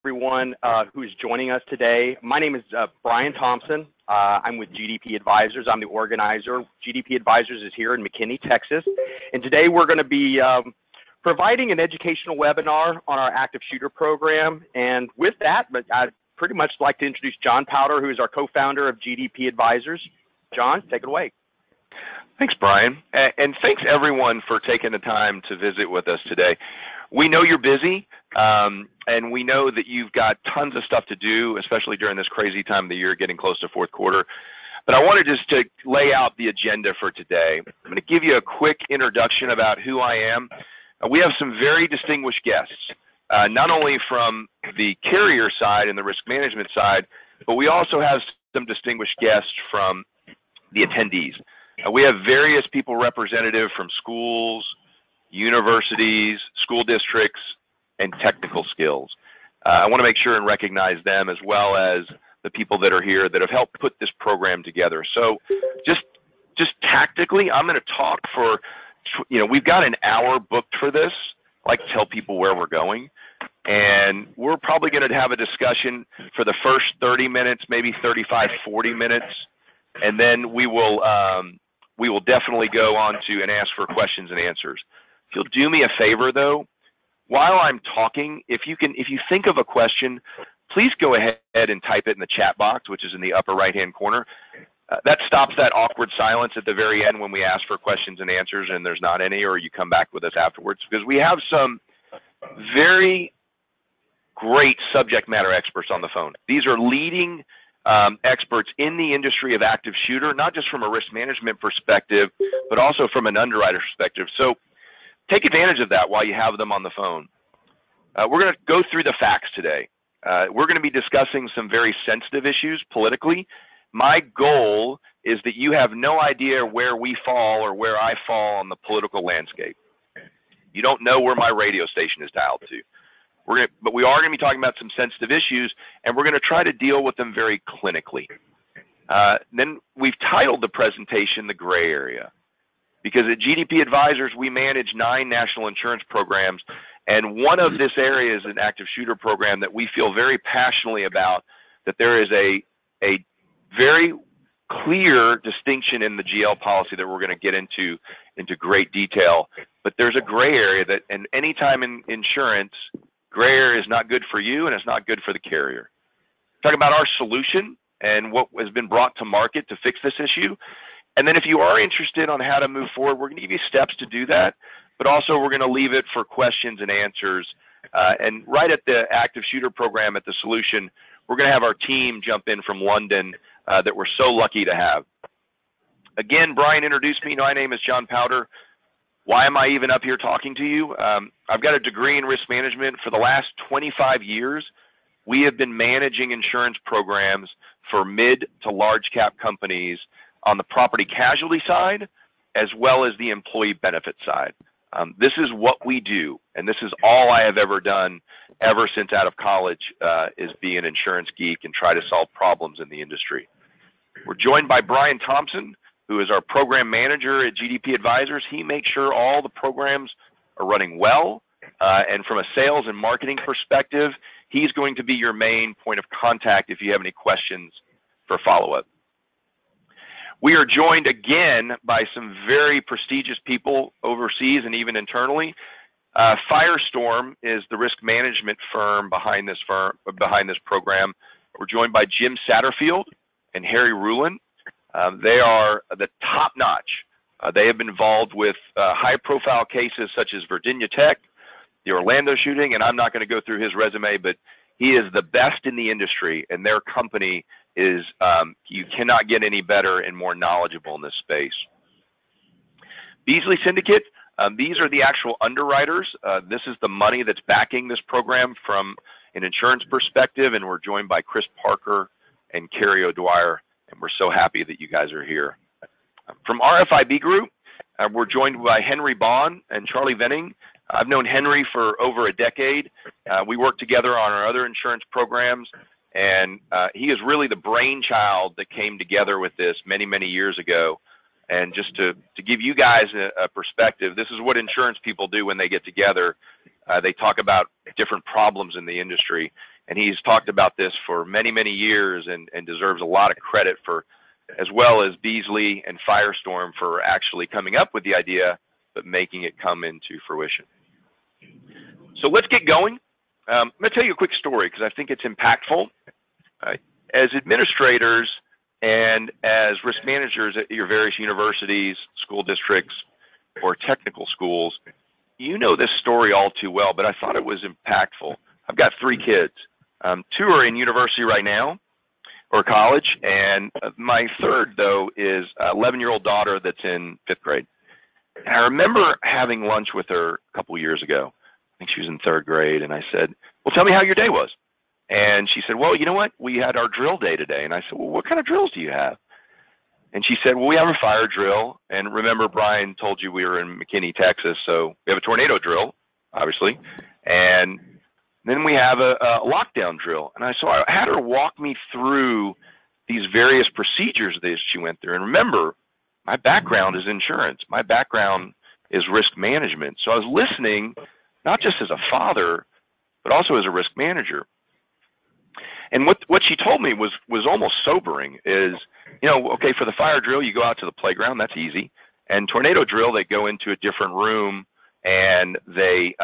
everyone who's joining us today. My name is Brian Thompson. I'm with GDP Advisors. I'm the organizer. GDP Advisors is here in McKinney, Texas. And today we're going to be providing an educational webinar on our active shooter program. And with that, I'd pretty much like to introduce John Powder, who is our co-founder of GDP Advisors. John, take it away. Thanks, Brian. And thanks, everyone, for taking the time to visit with us today. We know you're busy, and we know that you've got tons of stuff to do, especially during this crazy time of the year, getting close to fourth quarter. But I wanted just to lay out the agenda for today. I'm going to give you a quick introduction about who I am. We have some very distinguished guests, not only from the carrier side and the risk management side, but we also have some distinguished guests from the attendees. We have various people representative from schools, universities, school districts, and technical skills. I want to make sure and recognize them as well as the people that are here that have helped put this program together. So just tactically, I'm going to talk for, we've got an hour booked for this. I like to tell people where we're going. And we're probably going to have a discussion for the first 30 minutes, maybe 35, 40 minutes. And then we will definitely go on to and ask for questions and answers. If you'll do me a favor, though, while I'm talking, if you think of a question, please go ahead and type it in the chat box, which is in the upper right-hand corner. That stops that awkward silence at the very end when we ask for questions and answers and there's not any, or you come back with us afterwards, because we have some very great subject matter experts on the phone. These are leading experts in the industry of active shooter, not just from a risk management perspective, but also from an underwriter perspective. So take advantage of that while you have them on the phone. We're going to go through the facts today. We're going to be discussing some very sensitive issues politically. My goal is that you have no idea where we fall or where I fall on the political landscape. You don't know where my radio station is dialed to. But we are going to be talking about some sensitive issues, and we're going to try to deal with them very clinically. Then we've titled the presentation The Gray Area, because at GDP Advisors, we manage 9 national insurance programs, and one of this area is an active shooter program that we feel very passionately about, that there is a very clear distinction in the GL policy that we're going to get into great detail. But there's a gray area that, and anytime in insurance, gray area is not good for you and it's not good for the carrier. Talk about our solution and what has been brought to market to fix this issue. And then if you are interested on how to move forward, we're going to give you steps to do that, but also we're going to leave it for questions and answers. And right at the active shooter program at the solution, we're going to have our team jump in from London that we're so lucky to have. Again, Brian introduced me. My name is John Powder. Why am I even up here talking to you? I've got a degree in risk management. For the last 25 years, we have been managing insurance programs for mid to large cap companies on the property casualty side, as well as the employee benefit side. This is what we do, and this is all I have ever done ever since out of college, is be an insurance geek and try to solve problems in the industry. We're joined by Brian Thompson, who is our program manager at GDP Advisors. He makes sure all the programs are running well, and from a sales and marketing perspective, he's going to be your main point of contact if you have any questions for follow-up. We are joined again by some very prestigious people overseas and even internally. Firestorm is the risk management firm behind this program. We're joined by Jim Satterfield and Harry Rulin. They are the top notch. They have been involved with high-profile cases such as Virginia Tech, the Orlando shooting, and I'm not going to go through his resume, but he is the best in the industry, and their company is, you cannot get any better and more knowledgeable in this space. Beasley Syndicate, these are the actual underwriters. This is the money that's backing this program from an insurance perspective, and we're joined by Chris Parker and Carrie O'Dwyer, and we're so happy that you guys are here. From RFIB Group, we're joined by Henry Bond and Charlie Venning. I've known Henry for over a decade. We work together on our other insurance programs, and he is really the brainchild that came together with this many, many years ago. And just to give you guys a perspective, this is what insurance people do when they get together. they talk about different problems in the industry, and he's talked about this for many, many years and deserves a lot of credit for, as well as Beasley and Firestorm for actually coming up with the idea, but making it come into fruition. So let's get going. I'm going to tell you a quick story because I think it's impactful. As administrators and as risk managers at your various universities, school districts, or technical schools, you know this story all too well, but I thought it was impactful. I've got 3 kids. 2 are in university right now, or college, and my third, though, is an 11-year-old daughter that's in 5th grade. And I remember having lunch with her a couple years ago. I think she was in 3rd grade, and I said, well, tell me how your day was. And she said, well, you know what? We had our drill day today. And I said, well, what kind of drills do you have? And she said, well, we have a fire drill. And remember, Brian told you we were in McKinney, Texas, so we have a tornado drill, obviously. And then we have a lockdown drill. And so I had her walk me through these various procedures that she went through. And remember, my background is insurance. My background is risk management. So I was listening, not just as a father, but also as a risk manager. And what she told me was almost sobering is, you know, okay, for the fire drill, you go out to the playground, that's easy. And tornado drill, they go into a different room and they,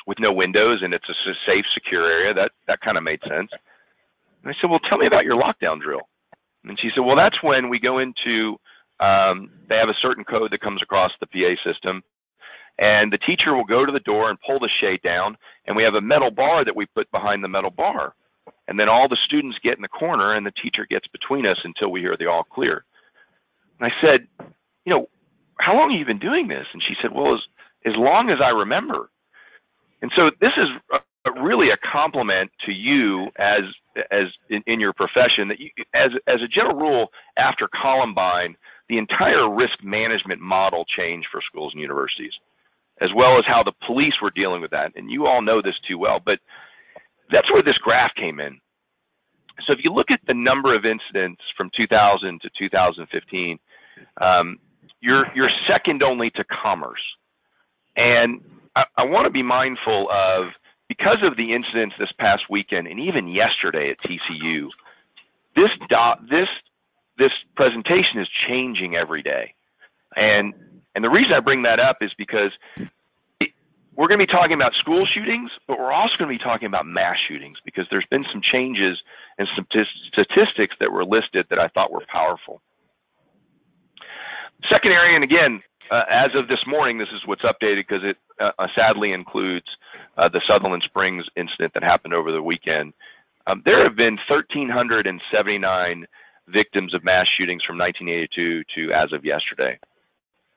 with no windows, and it's a safe, secure area. That kind of made sense. And I said, well, tell me about your lockdown drill. And she said, well, that's when we go into, they have a certain code that comes across the PA system, and the teacher will go to the door and pull the shade down, and we have a metal bar that we put behind the metal bar. And then all the students get in the corner, and the teacher gets between us until we hear the all clear. And I said, you know, how long have you been doing this? And she said, well, as long as I remember. And so this is really a compliment to you as in your profession, that you, as a general rule, after Columbine, the entire risk management model changed for schools and universities, as well as how the police were dealing with that. And you all know this too well, but that's where this graph came in. So if you look at the number of incidents from 2000 to 2015, you're second only to commerce. And I want to be mindful of, because of the incidents this past weekend and even yesterday at TCU, this presentation is changing every day. And the reason I bring that up is because we're going to be talking about school shootings, but we're also going to be talking about mass shootings, because there's been some changes and some statistics that were listed that I thought were powerful. Second area, and again, as of this morning, this is what's updated because it sadly includes the Sutherland Springs incident that happened over the weekend. There have been 1,379 victims of mass shootings from 1982 to as of yesterday.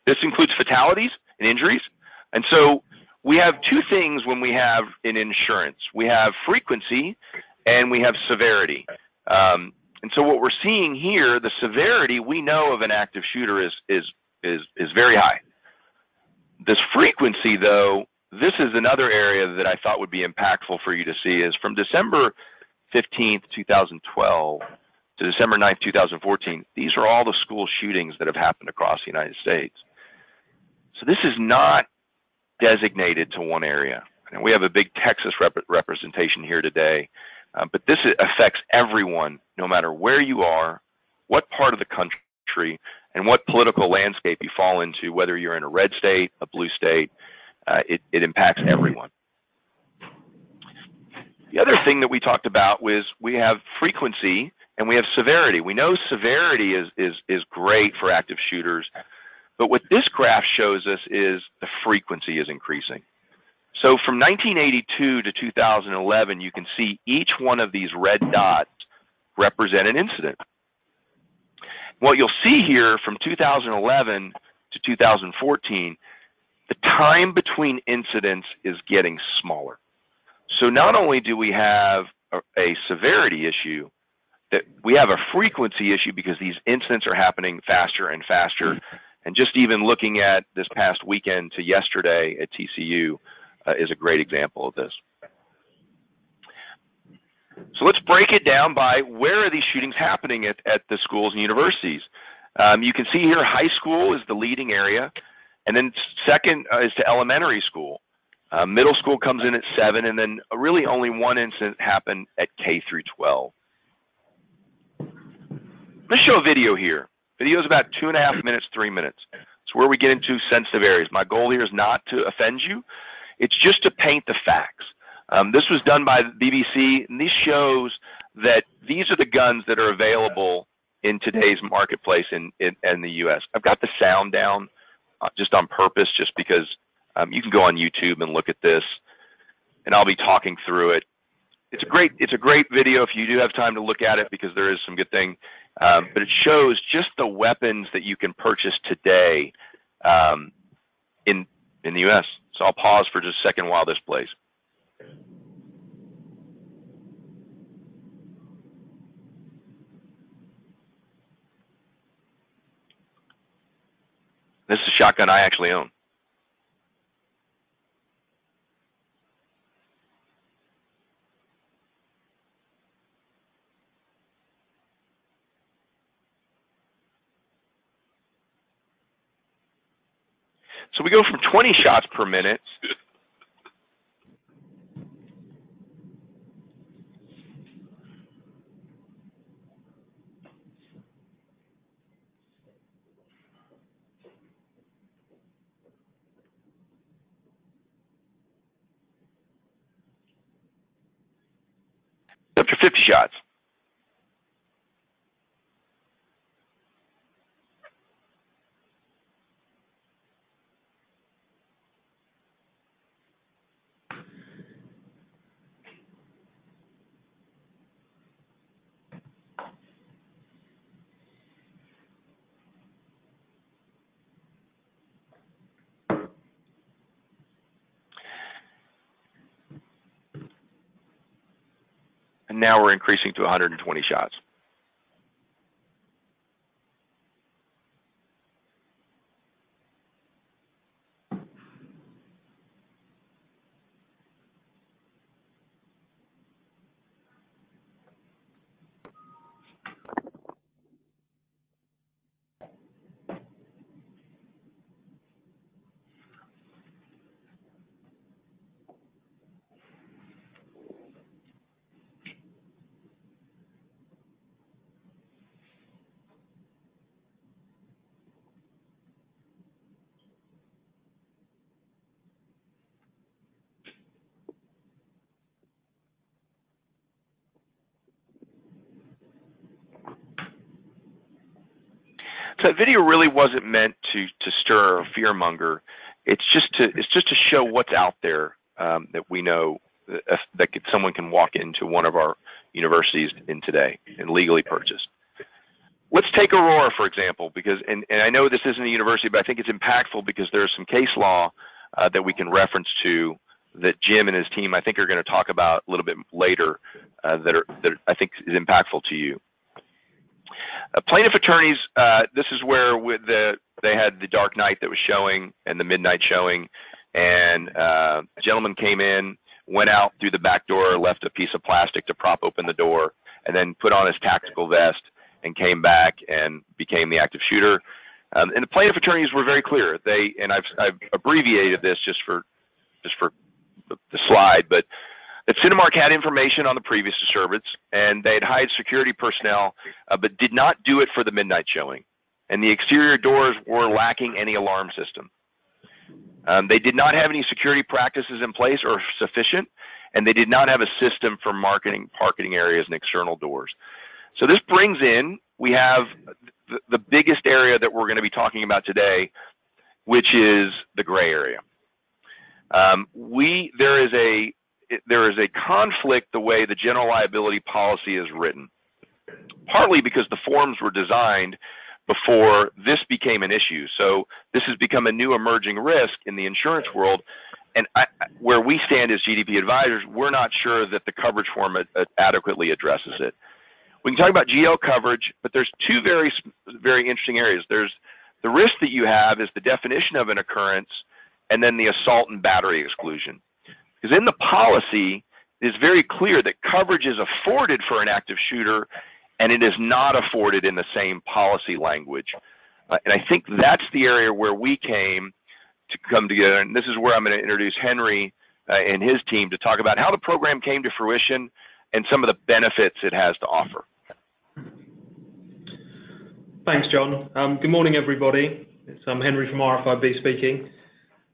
This includes fatalities and injuries. And so we have 2 things when we have in insurance. We have frequency and we have severity. And so what we're seeing here, the severity we know of an active shooter is very high. This frequency, though, this is another area that I thought would be impactful for you to see, is from December 15th, 2012 to December 9th, 2014, these are all the school shootings that have happened across the United States. So this is not designated to one area. And we have a big Texas representation here today, but this affects everyone, no matter where you are, what part of the country, and what political landscape you fall into, whether you're in a red state, a blue state, it impacts everyone. The other thing that we talked about was we have frequency and we have severity. We know severity is great for active shooters, but what this graph shows us is the frequency is increasing. So from 1982 to 2011, you can see each one of these red dots represent an incident. What you'll see here from 2011 to 2014, the time between incidents is getting smaller. So not only do we have a severity issue, that we have a frequency issue because these incidents are happening faster and faster. And just even looking at this past weekend to yesterday at TCU is a great example of this. So let's break it down by where are these shootings happening at the schools and universities. You can see here high school is the leading area, and then second is to elementary school. Middle school comes in at 7, and then really only one incident happened at K through 12. Let's show a video here. Video is about 2.5 minutes, 3 minutes. It's where we get into sensitive areas. My goal here is not to offend you. It's just to paint the facts. This was done by the BBC, and this shows that these are the guns that are available in today's marketplace in the U.S. I've got the sound down just on purpose, just because you can go on YouTube and look at this, and I'll be talking through it. It's a great video if you do have time to look at it, because there is some good thing. But it shows just the weapons that you can purchase today in the U.S. So I'll pause for just a second while this plays. This is a shotgun I actually own. So we go from 20 shots per minute up to 50 shots. And now we're increasing to 120 shots. So that video really wasn't meant to stir or fearmonger. It's just to show what's out there that we know that someone can walk into one of our universities in today and legally purchase. Let's take Aurora, for example, because and I know this isn't a university, but I think it's impactful because there's some case law that we can reference to that Jim and his team I think are going to talk about a little bit later that I think is impactful to you. Plaintiff attorneys, this is where they had the dark night that was showing and the midnight showing, and a gentleman came in, went out through the back door, left a piece of plastic to prop open the door, and then put on his tactical vest and came back and became the active shooter. And the plaintiff attorneys were very clear. I've abbreviated this just for the slide, but that Cinemark had information on the previous disturbance, and they had hired security personnel, but did not do it for the midnight showing. And the exterior doors were lacking any alarm system. They did not have any security practices in place or sufficient, and they did not have a system for marketing parking areas and external doors. So this brings in, we have the biggest area that we're going to be talking about today, which is the gray area. There is a conflict the way the general liability policy is written, partly because the forms were designed before this became an issue. So this has become a new emerging risk in the insurance world, and where we stand as GDP advisors, we're not sure that the coverage form adequately addresses it. We can talk about GL coverage, but there's two very, very interesting areas. There's the risk that you have is the definition of an occurrence, and then the assault and battery exclusion. Because in the policy, it is very clear that coverage is afforded for an active shooter, and it is not afforded in the same policy language. And I think that's the area where we came to come together. And this is where I'm going to introduce Henry and his team to talk about how the program came to fruition and some of the benefits it has to offer. Thanks, John. Good morning, everybody. It's Henry from RFIB speaking.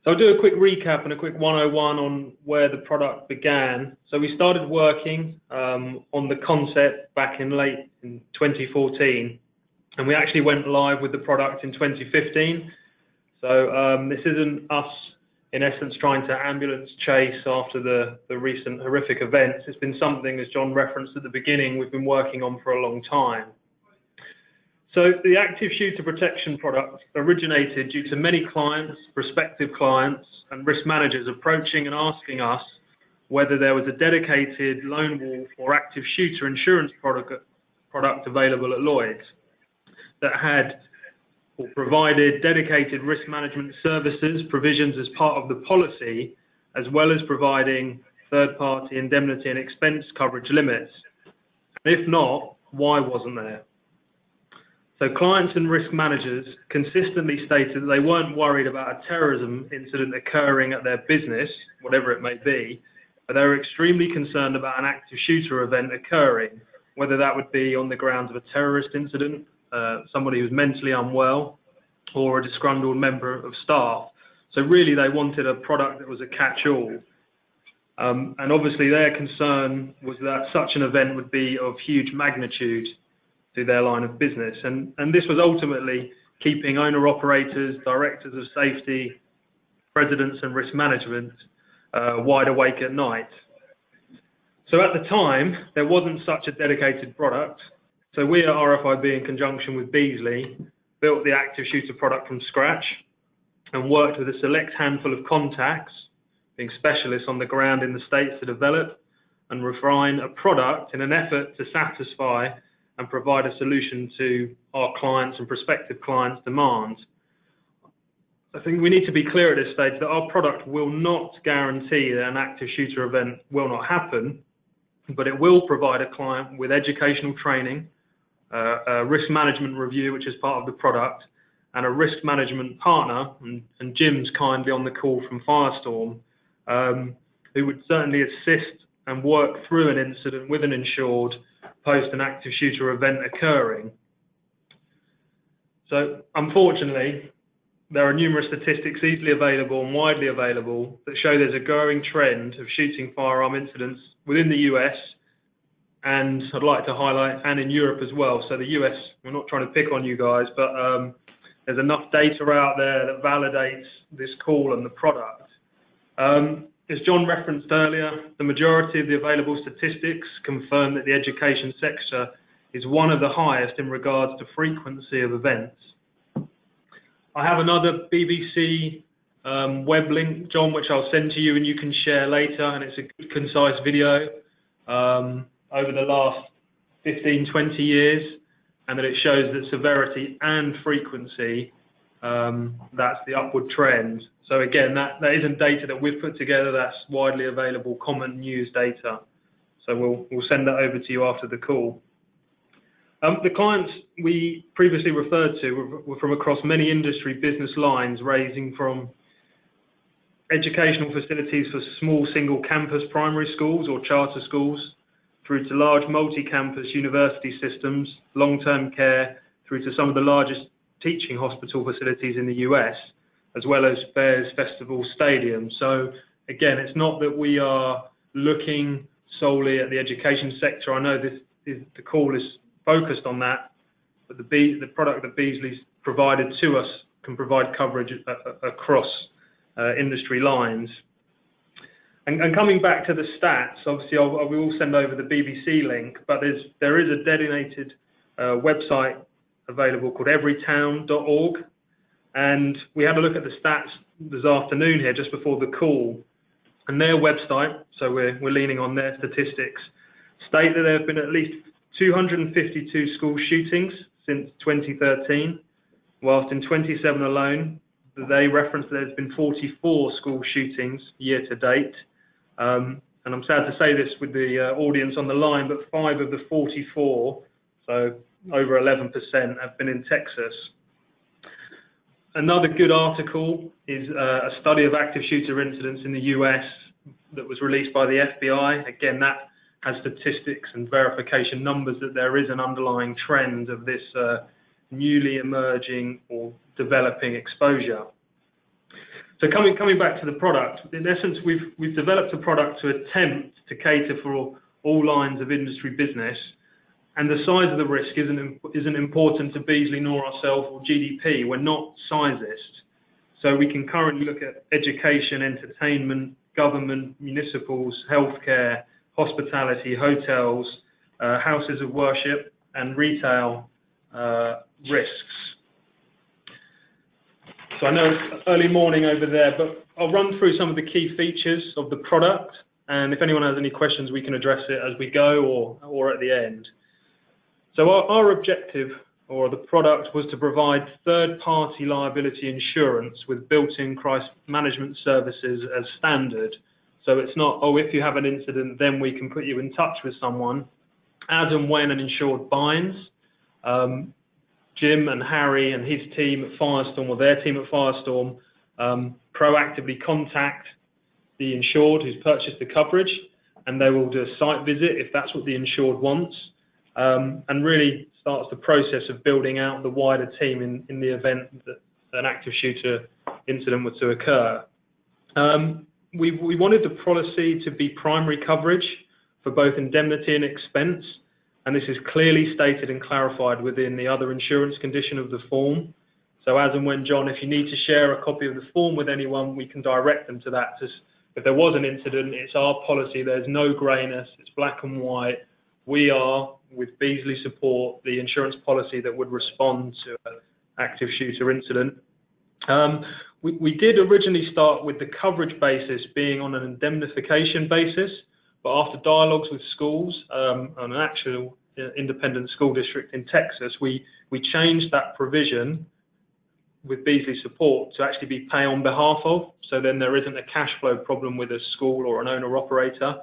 So I'll do a quick recap and a quick 101 on where the product began. So we started working on the concept back in 2014, and we actually went live with the product in 2015. So this isn't us, in essence, trying to ambulance chase after the recent horrific events. It's been something, as John referenced at the beginning, we've been working on for a long time. So the active shooter protection product originated due to many clients, prospective clients, and risk managers approaching and asking us whether there was a dedicated lone wolf or active shooter insurance product available at Lloyd's that had or provided dedicated risk management services, provisions as part of the policy, as well as providing third-party indemnity and expense coverage limits. And if not, why wasn't there? So clients and risk managers consistently stated that they weren't worried about a terrorism incident occurring at their business, whatever it may be, but they were extremely concerned about an active shooter event occurring, whether that would be on the grounds of a terrorist incident, somebody who's mentally unwell, or a disgruntled member of staff. So really they wanted a product that was a catch-all. And obviously their concern was that such an event would be of huge magnitude to their line of business. And this was ultimately keeping owner-operators, directors of safety, presidents and risk management wide awake at night. So at the time, there wasn't such a dedicated product. So we at RFIB, in conjunction with Beasley, built the active shooter product from scratch and worked with a select handful of contacts, being specialists on the ground in the States, to develop and refine a product in an effort to satisfy and provide a solution to our clients' and prospective clients' demands. I think we need to be clear at this stage that our product will not guarantee that an active shooter event will not happen, but it will provide a client with educational training, a risk management review, which is part of the product, and a risk management partner, and Jim's kindly on the call from Firestorm, who would certainly assist and work through an incident with an insured post an active shooter event occurring. So unfortunately, there are numerous statistics easily available and widely available that show there's a growing trend of shooting firearm incidents within the US, and I'd like to highlight, and in Europe as well. So the US, we're not trying to pick on you guys, but there's enough data out there that validates this call and the product. As John referenced earlier, the majority of the available statistics confirm that the education sector is one of the highest in regards to frequency of events. I have another BBC web link, John, which I'll send to you and you can share later, and it's a good, concise video over the last 15, 20 years, and that it shows that severity and frequency, that's the upward trend. So again, that isn't data that we've put together, that's widely available, common news data. So we'll send that over to you after the call. The clients we previously referred to were from across many industry business lines, ranging from educational facilities for small single campus primary schools or charter schools, through to large multi-campus university systems, long-term care, through to some of the largest teaching hospital facilities in the US, as well as fairs, festivals, stadiums. So again, it's not that we are looking solely at the education sector. I know the call is focused on that, but the product that Beasley's provided to us can provide coverage across industry lines. And coming back to the stats, obviously we will send over the BBC link, but there is a dedicated website available called everytown.org. And we had a look at the stats this afternoon here, just before the call, and their website, so we're leaning on their statistics, state that there have been at least 252 school shootings since 2013, whilst in 27 alone, they referenced that there's been 44 school shootings year to date. And I'm sad to say this with the audience on the line, but 5 of the 44, so over 11%, have been in Texas. Another good article is a study of active shooter incidents in the US that was released by the FBI. Again, that has statistics and verification numbers that there is an underlying trend of this newly emerging or developing exposure. So coming back to the product, in essence, we've developed a product to attempt to cater for all lines of industry business, and the size of the risk isn't important to Beasley nor ourselves or GDP. We're not sizist. So we can currently look at education, entertainment, government, municipals, healthcare, hospitality, hotels, houses of worship, and retail risks. So I know it's early morning over there, but I'll run through some of the key features of the product, and if anyone has any questions, we can address it as we go or at the end. So our objective, or the product, was to provide third-party liability insurance with built-in crisis management services as standard. So it's not, oh, if you have an incident, then we can put you in touch with someone. As and when an insured binds, Jim and Harry and his team at Firestorm, or their team at Firestorm, proactively contact the insured who's purchased the coverage, and they will do a site visit if that's what the insured wants, and really starts the process of building out the wider team in the event that an active shooter incident were to occur. We wanted the policy to be primary coverage for both indemnity and expense, and this is clearly stated and clarified within the other insurance condition of the form. So as and when, John, if you need to share a copy of the form with anyone, we can direct them to that. If there was an incident, it's our policy. There's no greyness. It's black and white. We are, with Beasley support, the insurance policy that would respond to an active shooter incident. We did originally start with the coverage basis being on an indemnification basis, but after dialogues with schools, on an actual independent school district in Texas, we changed that provision with Beasley support to actually be pay on behalf of, so then there isn't a cash flow problem with a school or an owner-operator.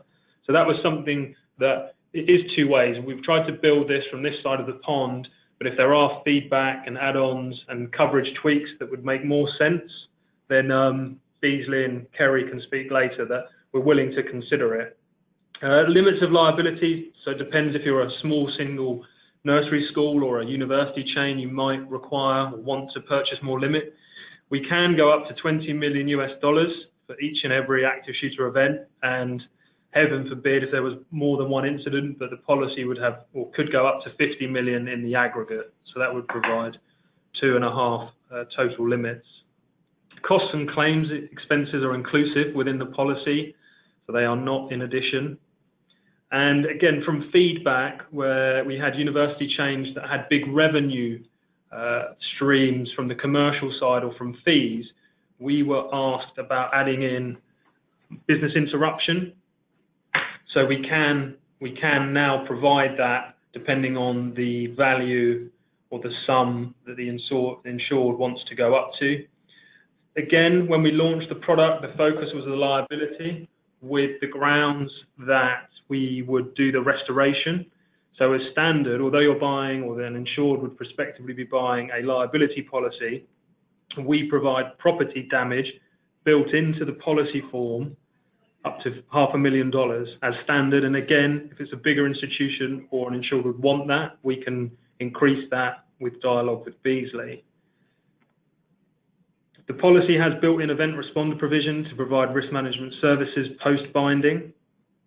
So that was something that it is two ways. We've tried to build this from this side of the pond, but if there are feedback and add-ons and coverage tweaks that would make more sense, then Beasley and Kerry can speak later that we're willing to consider it. Limits of liability, so it depends if you're a small single nursery school or a university chain, you might require or want to purchase more limit. We can go up to $20 million for each and every active shooter event, and heaven forbid if there was more than one incident, but the policy would have or could go up to 50 million in the aggregate. So that would provide 2.5 total limits. Costs and claims expenses are inclusive within the policy, so they are not in addition. And again, from feedback where we had university chains that had big revenue streams from the commercial side or from fees, we were asked about adding in business interruption. So we can now provide that depending on the value or the sum that the insured wants to go up to. Again, when we launched the product, the focus was the liability, with the grounds that we would do the restoration. So as standard, although you're buying, or an insured would prospectively be buying a liability policy, we provide property damage built into the policy form up to $500,000 as standard. And again, if it's a bigger institution or an insured would want that, we can increase that with dialogue with Beasley. The policy has built-in event responder provision to provide risk management services post-binding.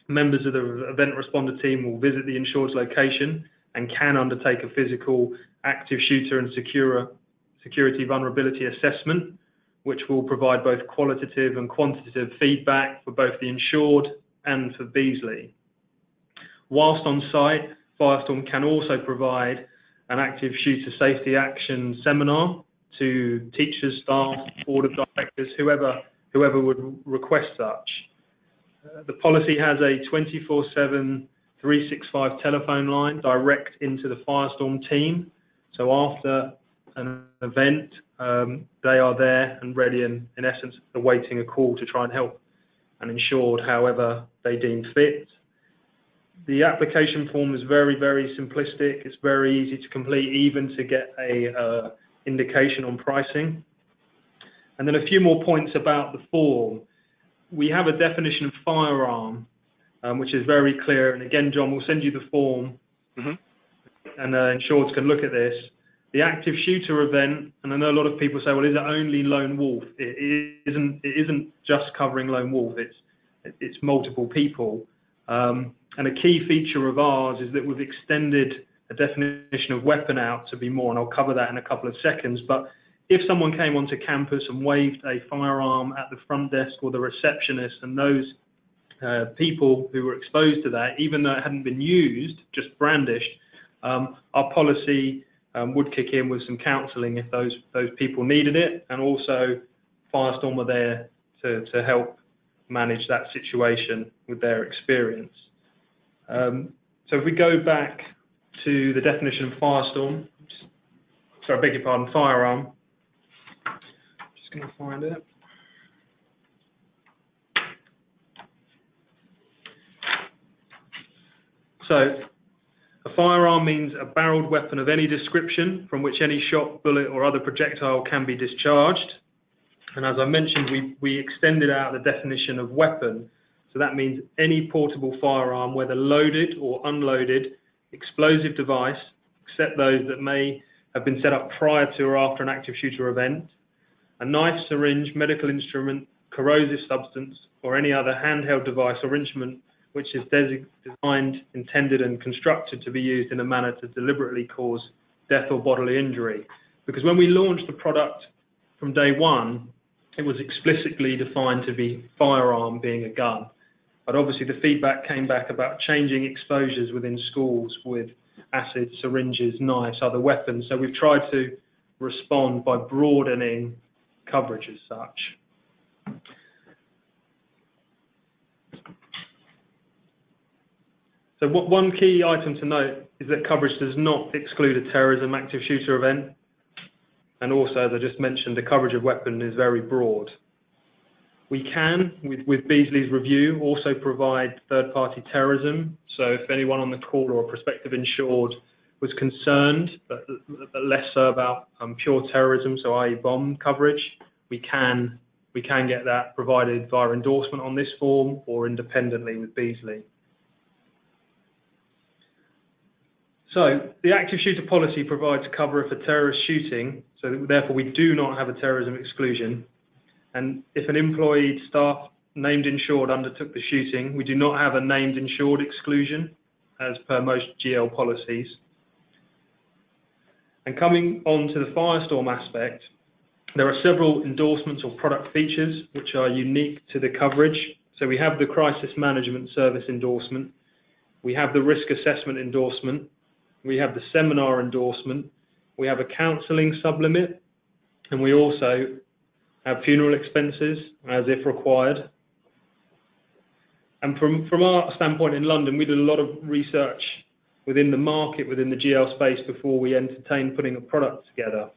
Members of the event responder team will visit the insured's location and can undertake a physical active shooter and security vulnerability assessment, which will provide both qualitative and quantitative feedback for both the insured and for Beasley. Whilst on site, Firestorm can also provide an active shooter safety action seminar to teachers, staff, board of directors, whoever would request such. The policy has a 24/7, 365 telephone line direct into the Firestorm team. So after an event, they are there and ready and, in essence, awaiting a call to try and help an insured however they deem fit. The application form is very, very simplistic. It's very easy to complete, even to get a indication on pricing. And then a few more points about the form. we have a definition of firearm, which is very clear. And again, John, we'll send you the form, and insureds can look at this. The active shooter event, and I know a lot of people say, well, is it only lone wolf? It isn't just covering lone wolf. It's multiple people. And a key feature of ours is that we've extended a definition of weapon out to be more, and I'll cover that in a couple of seconds. But if someone came onto campus and waved a firearm at the front desk or the receptionist, and those people who were exposed to that, even though it hadn't been used, just brandished, our policy would kick in with some counselling if those people needed it, and also Firestorm were there to help manage that situation with their experience. So if we go back to the definition of Firestorm, sorry, I beg your pardon, firearm. Just going to find it. So a firearm means a barreled weapon of any description from which any shot, bullet, or other projectile can be discharged. And as I mentioned, we extended out the definition of weapon. So that means any portable firearm, whether loaded or unloaded, explosive device, except those that may have been set up prior to or after an active shooter event, a knife, syringe, medical instrument, corrosive substance, or any other handheld device or instrument which is designed, intended, and constructed to be used in a manner to deliberately cause death or bodily injury. Because when we launched the product from day one, it was explicitly defined to be firearm being a gun. But obviously the feedback came back about changing exposures within schools with acid, syringes, knives, other weapons. So we've tried to respond by broadening coverage as such. So one key item to note is that coverage does not exclude a terrorism active shooter event. And also, as I just mentioned, the coverage of weapon is very broad. We can, with Beasley's review, also provide third-party terrorism. So if anyone on the call or a prospective insured was concerned, but less so about pure terrorism, so i.e. bomb coverage, we can get that provided via endorsement on this form or independently with Beasley. So the active shooter policy provides cover for terrorist shooting, so therefore we do not have a terrorism exclusion. And if an employee, staff, named insured undertook the shooting, we do not have a named insured exclusion as per most GL policies. And coming on to the Firestorm aspect, there are several endorsements or product features which are unique to the coverage. So we have the crisis management service endorsement, we have the risk assessment endorsement, we have the seminar endorsement, we have a counselling sublimit, and we also have funeral expenses as if required. And from our standpoint in London, we did a lot of research within the market, within the GL space, before we entertained putting a product together.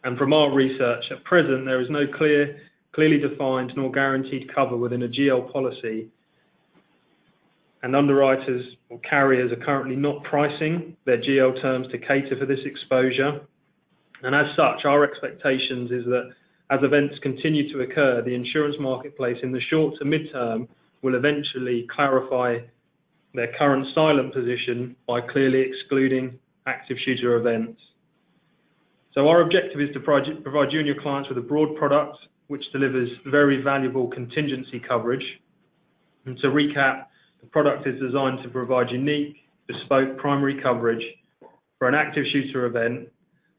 And from our research, at present, there is no clearly defined nor guaranteed cover within a GL policy. And underwriters or carriers are currently not pricing their GL terms to cater for this exposure. And as such, our expectations is that as events continue to occur, the insurance marketplace in the short to mid-term will eventually clarify their current silent position by clearly excluding active shooter events. So our objective is to provide junior clients with a broad product which delivers very valuable contingency coverage. And to recap, the product is designed to provide unique, bespoke primary coverage for an active shooter event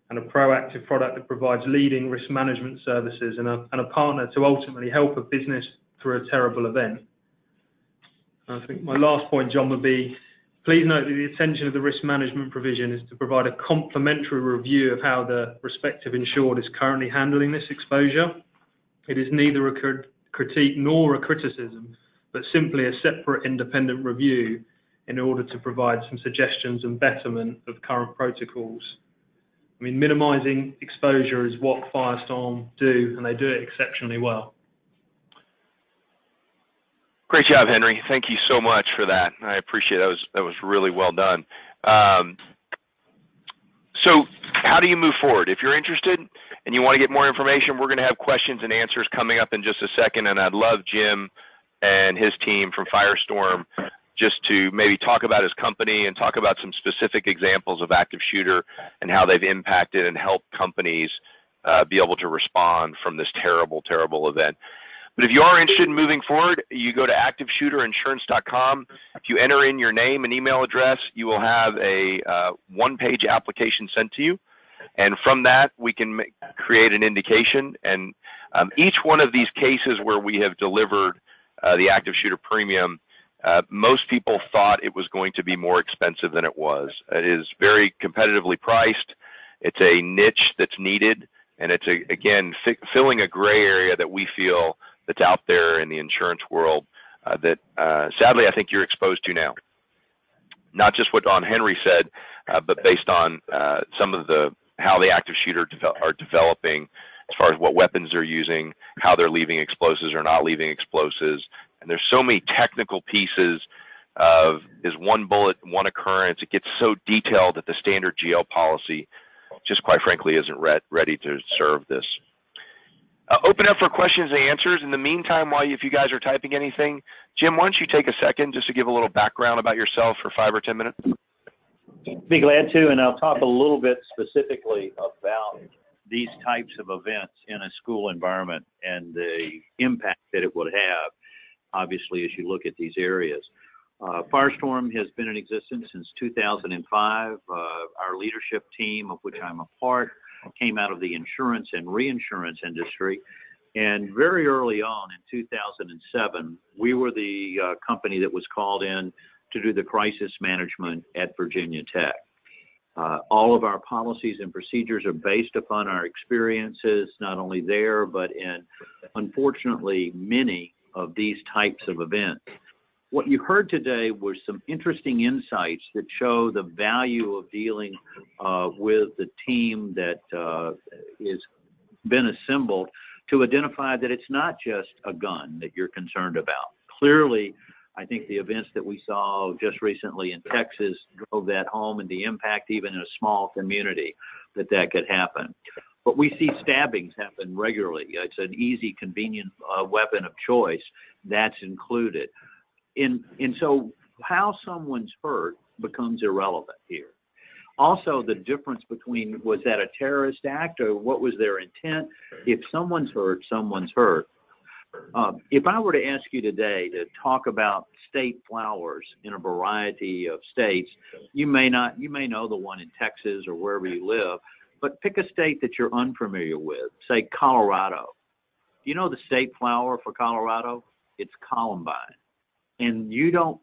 and a proactive product that provides leading risk management services and a partner to ultimately help a business through a terrible event. I think my last point, John, would be, please note that the intention of the risk management provision is to provide a complimentary review of how the respective insured is currently handling this exposure. It is neither a critique nor a criticism, but simply a separate independent review in order to provide some suggestions and betterment of current protocols. I mean, minimising exposure is what Firestorm do, and they do it exceptionally well. Great job, Henry. Thank you so much for that. I appreciate it. That was really well done. So how do you move forward? If you're interested and you want to get more information, we're going to have questions and answers coming up in just a second, and I'd love Jim and his team from Firestorm just to maybe talk about his company and talk about some specific examples of active shooter and how they've impacted and helped companies be able to respond from this terrible, terrible event. But if you are interested in moving forward, you go to activeshooterinsurance.com. If you enter in your name and email address, you will have a one-page application sent to you. And from that, we can create an indication. And each one of these cases where we have delivered the active shooter premium, most people thought it was going to be more expensive than it was. It is very competitively priced. It's a niche that's needed, and it's, again, filling a gray area that we feel that's out there in the insurance world that, sadly, I think you're exposed to now. Not just what Don Henry said, but based on some of how the active shooter are developing as far as what weapons they're using, how they're leaving explosives or not leaving explosives. And there's so many technical pieces of, is one bullet, one occurrence. It gets so detailed that the standard GL policy just quite frankly isn't ready to serve this. Open up for questions and answers. In the meantime, if you guys are typing anything, Jim, why don't you take a second just to give a little background about yourself for 5 or 10 minutes? Be glad to, and I'll talk a little bit specifically about these types of events in a school environment and the impact that it would have, obviously, as you look at these areas. Firestorm has been in existence since 2005. Our leadership team, of which I'm a part, came out of the insurance and reinsurance industry. And very early on in 2007, we were the company that was called in to do the crisis management at Virginia Tech. All of our policies and procedures are based upon our experiences, not only there, but in, unfortunately, many of these types of events. What you heard today were some interesting insights that show the value of dealing with the team that has been assembled to identify that it's not just a gun that you're concerned about. Clearly, I think the events that we saw just recently in Texas drove that home, and the impact even in a small community that could happen. But we see stabbings happen regularly. It's an easy, convenient weapon of choice. That's included. And so how someone's hurt becomes irrelevant here. Also, the difference between, was that a terrorist act or what was their intent? If someone's hurt, someone's hurt. If I were to ask you today to talk about state flowers in a variety of states, you may know the one in Texas or wherever you live, but pick a state that you're unfamiliar with, say Colorado. Do you know the state flower for Colorado? It's columbine. And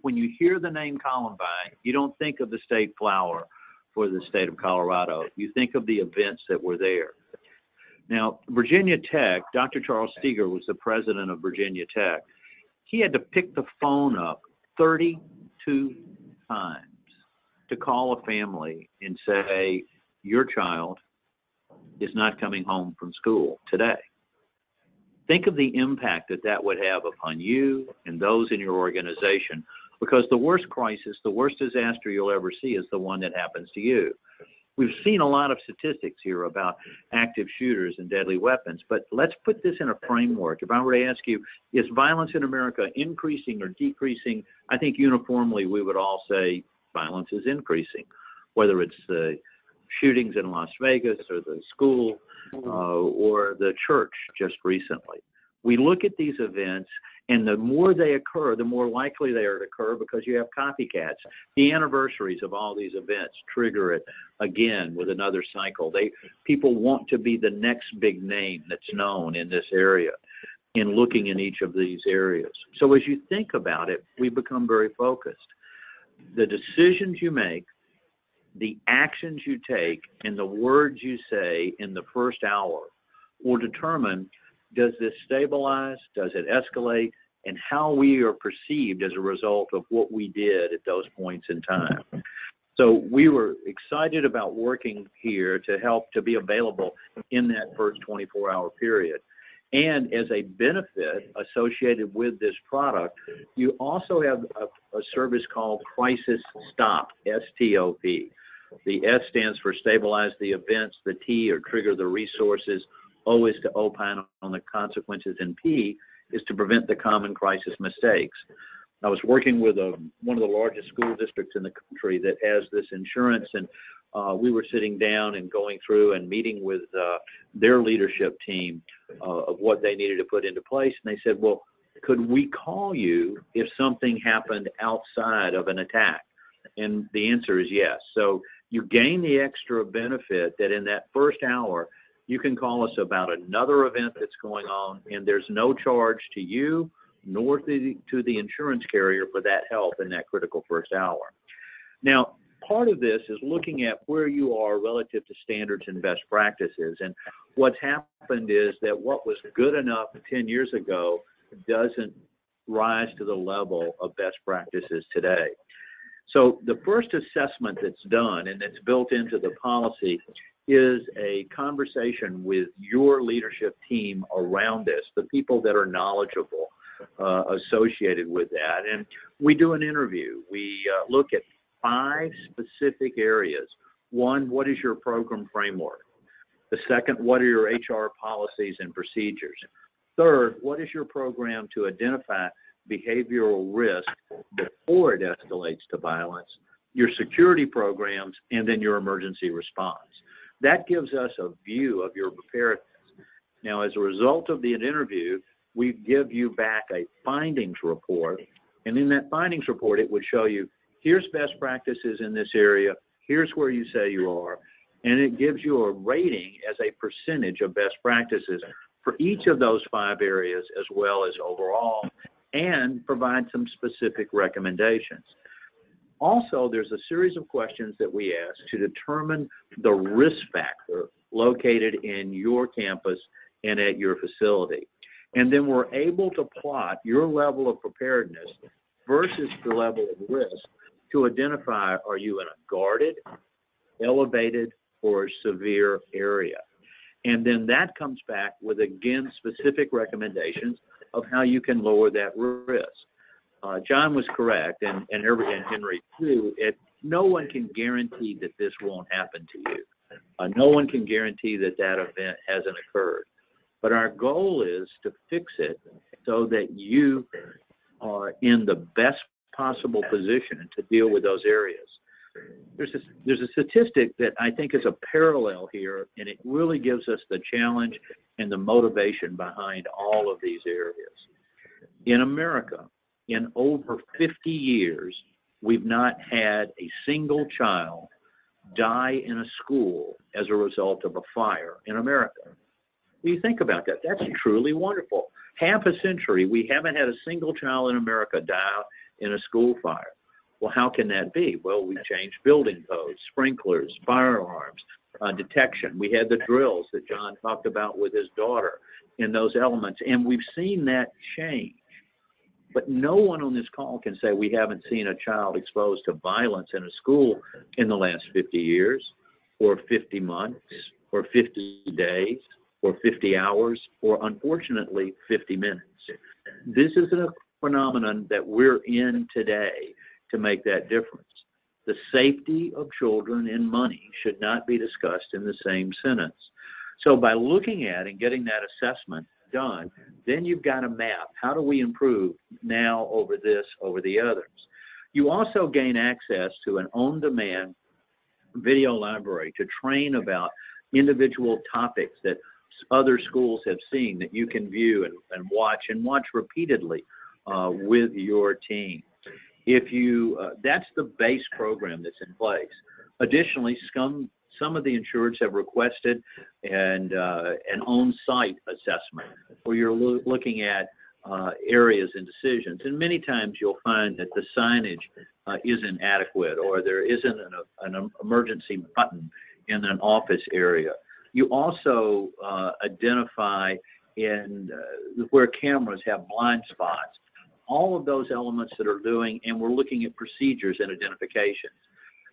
when you hear the name Columbine, you don't think of the state flower for the state of Colorado. You think of the events that were there. Now, Virginia Tech, Dr. Charles Steger was the president of Virginia Tech. He had to pick the phone up 32 times to call a family and say, your child is not coming home from school today. Think of the impact that would have upon you and those in your organization, because the worst crisis, the worst disaster you'll ever see is the one that happens to you. We've seen a lot of statistics here about active shooters and deadly weapons, but let's put this in a framework. If I were to ask you, is violence in America increasing or decreasing? I think uniformly we would all say violence is increasing, whether it's the shootings in Las Vegas or the school or the church just recently. We look at these events, and the more they occur, the more likely they are to occur because you have copycats. The anniversaries of all these events trigger it again with another cycle. People want to be the next big name that's known in this area in looking in each of these areas. So as you think about it, we become very focused. The decisions you make, the actions you take, and the words you say in the first hour will determine, does this stabilize, does it escalate, and how we are perceived as a result of what we did at those points in time. So we were excited about working here to help to be available in that first 24-hour period. And as a benefit associated with this product, you also have a service called Crisis Stop, STOP. The S stands for stabilize the events, the T or trigger the resources, O is to opine on the consequences, and P is to prevent the common crisis mistakes. I was working with one of the largest school districts in the country that has this insurance, and we were sitting down and going through and meeting with their leadership team of what they needed to put into place. And they said, well, could we call you if something happened outside of an attack? And the answer is yes. So you gain the extra benefit that in that first hour, you can call us about another event that's going on, and there's no charge to you nor to the insurance carrier for that help in that critical first hour. Now, part of this is looking at where you are relative to standards and best practices. And what's happened is that what was good enough 10 years ago doesn't rise to the level of best practices today. So the first assessment that's done and that's built into the policy is a conversation with your leadership team around this, the people that are knowledgeable associated with that. And we do an interview. We look at 5 specific areas. 1, what is your program framework? The second, what are your HR policies and procedures? Third, what is your program to identify behavioral risk before it escalates to violence? Your security programs, and then your emergency response. That gives us a view of your preparedness. Now, as a result of the interview, we give you back a findings report, and in that findings report, it would show you, here's best practices in this area, here's where you say you are, and it gives you a rating as a percentage of best practices for each of those 5 areas as well as overall, and provide some specific recommendations. Also, there's a series of questions that we ask to determine the risk factor located in your campus and at your facility. And then we're able to plot your level of preparedness versus the level of risk to identify, are you in a guarded, elevated, or severe area? And then that comes back with, again, specific recommendations of how you can lower that risk. John was correct, and Henry too. No one can guarantee that this won't happen to you. No one can guarantee that that event hasn't occurred. But our goal is to fix it so that you are in the best possible position to deal with those areas. There's a statistic that I think is a parallel here, and it really gives us the challenge and the motivation behind all of these areas. In America, in over 50 years, we've not had a single child die in a school as a result of a fire in America. When you think about that, that's truly wonderful. Half a century, we haven't had a single child in America die in a school fire. Well, how can that be? Well, we've changed building codes, sprinklers, fire alarms, detection. We had the drills that John talked about with his daughter in those elements, and we've seen that change. But no one on this call can say we haven't seen a child exposed to violence in a school in the last 50 years, or 50 months, or 50 days, or 50 hours, or unfortunately, 50 minutes. This is a phenomenon that we're in today to make that difference. The safety of children and money should not be discussed in the same sentence. So by looking at and getting that assessment done, then you've got a map. How do we improve now over this, over the others? You also gain access to an on-demand video library to train about individual topics that other schools have seen that you can view and watch repeatedly with your team. If you, that's the base program that's in place. Additionally, some of the insureds have requested an on-site assessment where you're looking at areas and decisions. And many times you'll find that the signage isn't adequate, or there isn't an emergency button in an office area. You also identify in where cameras have blind spots. All of those elements that are doing, and we're looking at procedures and identifications.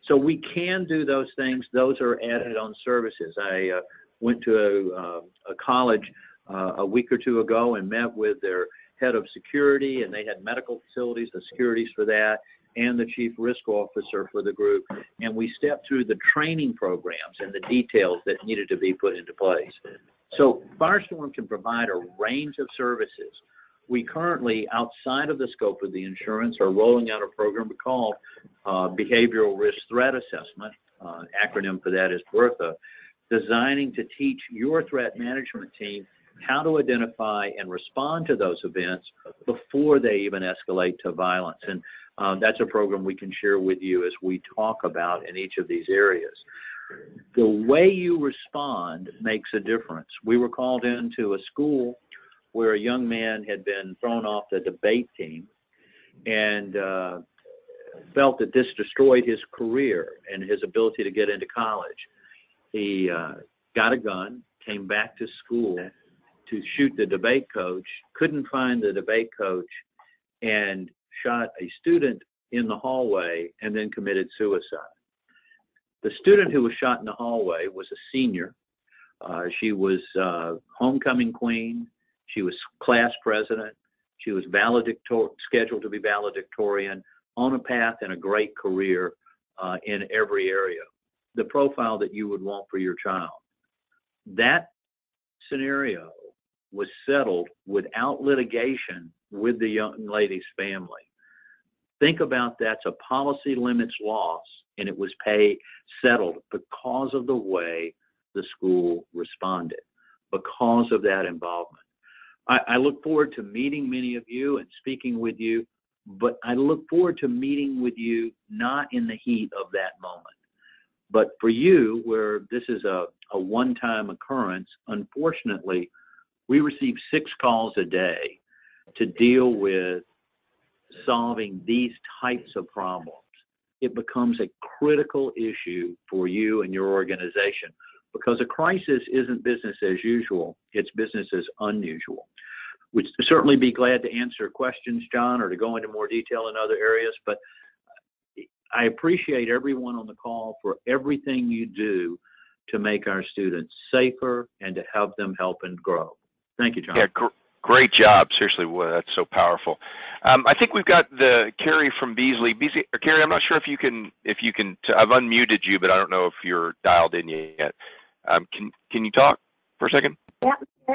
So we can do those things. Those are added on services. I went to a college a week or two ago and met with their head of security, and they had medical facilities, the securities for that. and the chief risk officer for the group, and we stepped through the training programs and the details that needed to be put into place. So Firestorm can provide a range of services. We currently, outside of the scope of the insurance, are rolling out a program called Behavioral Risk Threat Assessment, acronym for that is BRTHA, designing to teach your threat management team how to identify and respond to those events before they even escalate to violence. And that's a program we can share with you as we talk about in each of these areas. The way you respond makes a difference. We were called into a school where a young man had been thrown off the debate team and felt that this destroyed his career and his ability to get into college. He got a gun, came back to school to shoot the debate coach, couldn't find the debate coach, and shot a student in the hallway and then committed suicide. The student who was shot in the hallway was a senior. She was homecoming queen. She was class president. She was scheduled to be valedictorian, on a path and a great career in every area. The profile that you would want for your child. That scenario was settled without litigation with the young lady's family. Think about that's a policy limits loss, and it was settled because of the way the school responded, because of that involvement. I look forward to meeting many of you and speaking with you, but I look forward to meeting with you not in the heat of that moment. But for you, where this is a one-time occurrence, unfortunately, we receive 6 calls a day to deal with solving these types of problems. It becomes a critical issue for you and your organization because a crisis isn't business as usual, it's business as unusual. We'd certainly be glad to answer questions, John, or to go into more detail in other areas, but I appreciate everyone on the call for everything you do to make our students safer and to help them help and grow. Thank you, John. Yeah, great job. Seriously, well, that's so powerful. I think we've got the Carrie from Beasley. Carrie, I'm not sure if you can. I've unmuted you, but I don't know if you're dialed in yet. Can you talk for a second? Yeah,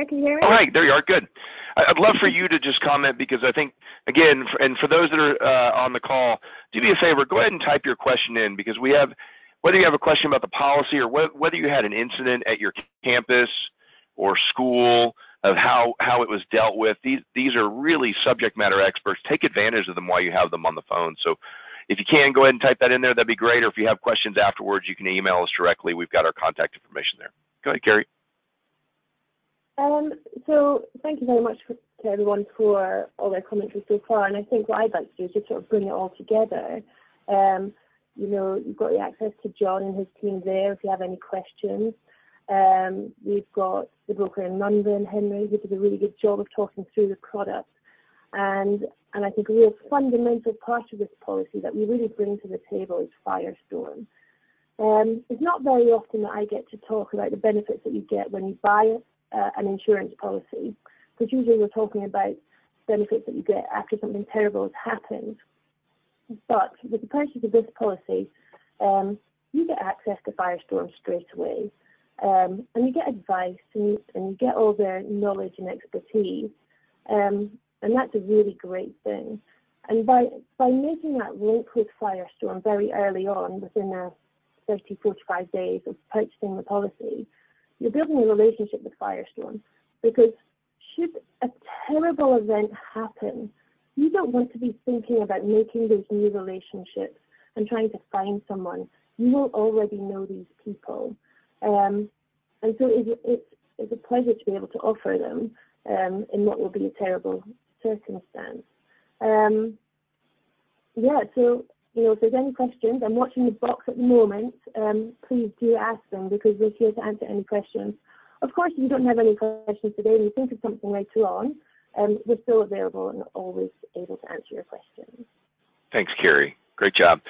can you hear me? All right, there you are. Good. I'd love for you to just comment because I think, again, and for those that are on the call, do me a favor, go ahead and type your question in because we have, whether you have a question about the policy or whether you had an incident at your campus or school of how it was dealt with, these are really subject matter experts. Take advantage of them while you have them on the phone. So if you can, go ahead and type that in there. That'd be great. Or if you have questions afterwards, you can email us directly. We've got our contact information there. Go ahead, Carrie. So thank you very much to everyone for all their commentary so far. And I think what I'd like to do is just sort of bring it all together. You know, you've got the access to John and his team there if you have any questions. We've got the broker in London, Henry, who did a really good job of talking through the product. And I think a real fundamental part of this policy that we really bring to the table is Firestorm. It's not very often that I get to talk about the benefits that you get when you buy an insurance policy, because usually we're talking about benefits that you get after something terrible has happened. But with the purchase of this policy, you get access to Firestorm straight away. And you get advice and you get all their knowledge and expertise. And that's a really great thing. And by making that link with Firestorm very early on, within 30, 45 days of purchasing the policy, you're building a relationship with Firestorm. Because should a terrible event happen, you don't want to be thinking about making those new relationships and trying to find someone. You will already know these people. And so it's a pleasure to be able to offer them in what will be a terrible circumstance. So, you know, if there's any questions, I'm watching the box at the moment, please do ask them because we're here to answer any questions. Of course, if you don't have any questions today and you think of something later on, we're still available and always able to answer your questions. Thanks, Carrie. Great job.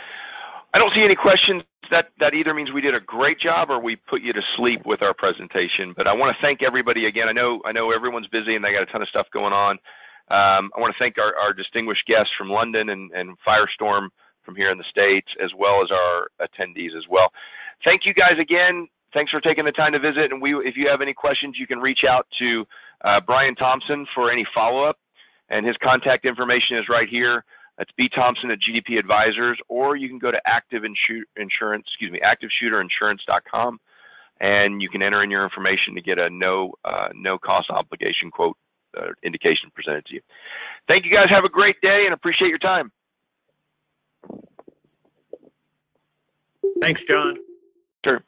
I don't see any questions. That either means we did a great job or we put you to sleep with our presentation. But I want to thank everybody again. I know everyone's busy and they got a ton of stuff going on. I want to thank our distinguished guests from London and Firestorm from here in the States, as well as our attendees as well. Thank you guys again. Thanks for taking the time to visit. And if you have any questions, you can reach out to Brian Thompson for any follow-up. And his contact information is right here. That's bthompson@GDP Advisors, or you can go to activeShooterinsurance.com, and you can enter in your information to get a no cost obligation quote indication presented to you. Thank you guys. Have a great day and appreciate your time. Thanks, John. Sure.